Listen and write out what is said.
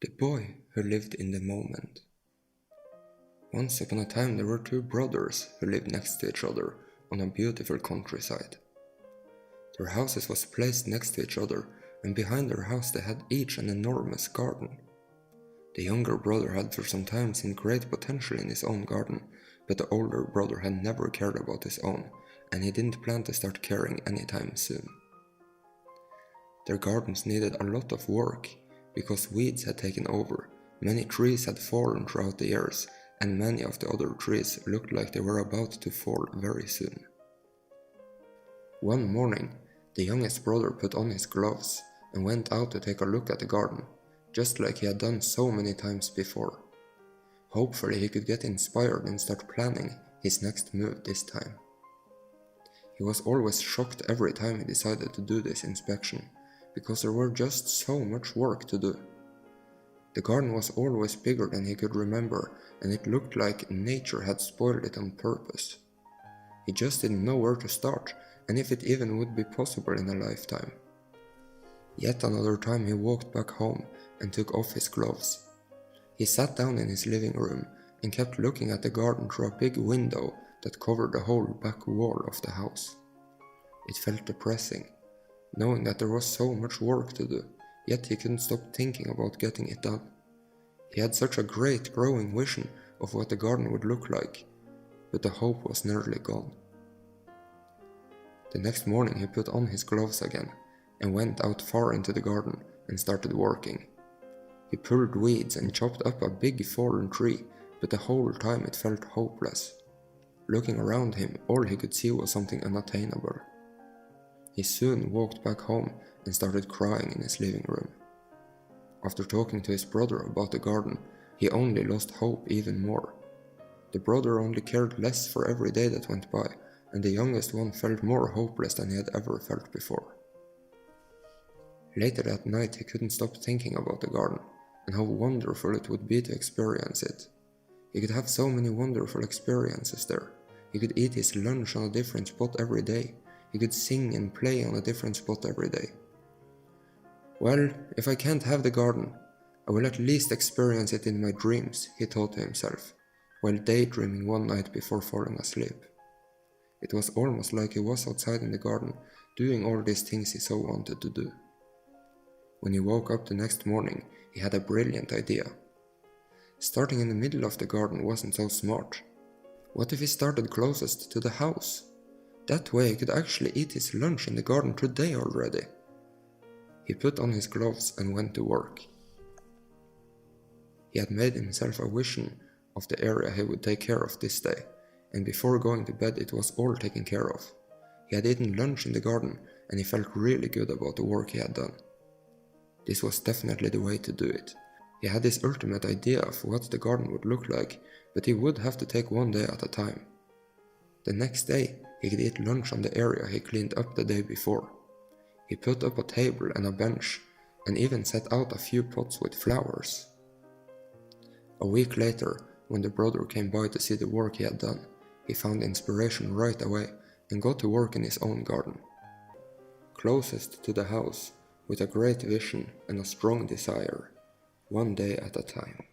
The boy who lived in the moment. Once upon a time there were two brothers who lived next to each other on a beautiful countryside. Their houses was placed next to each other, and behind their house they had each an enormous garden. The younger brother had for some time seen great potential in his own garden, but the older brother had never cared about his own, and he didn't plan to start caring anytime soon. Their gardens needed a lot of work, because weeds had taken over, many trees had fallen throughout the years, and many of the other trees looked like they were about to fall very soon. One morning, the youngest brother put on his gloves and went out to take a look at the garden, just like he had done so many times before. Hopefully he could get inspired and start planning his next move this time. He was always shocked every time he decided to do this inspection, because there were just so much work to do. The garden was always bigger than he could remember, and it looked like nature had spoiled it on purpose. He just didn't know where to start, and if it even would be possible in a lifetime. Yet another time he walked back home and took off his gloves. He sat down in his living room and kept looking at the garden through a big window that covered the whole back wall of the house. It felt depressing, knowing that there was so much work to do, yet he couldn't stop thinking about getting it done. He had such a great growing vision of what the garden would look like, but the hope was nearly gone. The next morning he put on his gloves again and went out far into the garden and started working. He pulled weeds and chopped up a big fallen tree, but the whole time it felt hopeless. Looking around him, all he could see was something unattainable. He soon walked back home and started crying in his living room. After talking to his brother about the garden, he only lost hope even more. The brother only cared less for every day that went by, and the youngest one felt more hopeless than he had ever felt before. Later that night he couldn't stop thinking about the garden, and how wonderful it would be to experience it. He could have so many wonderful experiences there. He could eat his lunch on a different spot every day. He could sing and play on a different spot every day. Well, if I can't have the garden, I will at least experience it in my dreams, he thought to himself, while daydreaming one night before falling asleep. It was almost like he was outside in the garden, doing all these things he so wanted to do. When he woke up the next morning, he had a brilliant idea. Starting in the middle of the garden wasn't so smart. What if he started closest to the house? That way he could actually eat his lunch in the garden today already. He put on his gloves and went to work. He had made himself a vision of the area he would take care of this day, and before going to bed it was all taken care of. He had eaten lunch in the garden, and he felt really good about the work he had done. This was definitely the way to do it. He had this ultimate idea of what the garden would look like, but he would have to take one day at a time. The next day, he could eat lunch on the area he cleaned up the day before. He put up a table and a bench, and even set out a few pots with flowers. A week later, when the brother came by to see the work he had done, he found inspiration right away and got to work in his own garden. Closest to the house, with a great vision and a strong desire, one day at a time.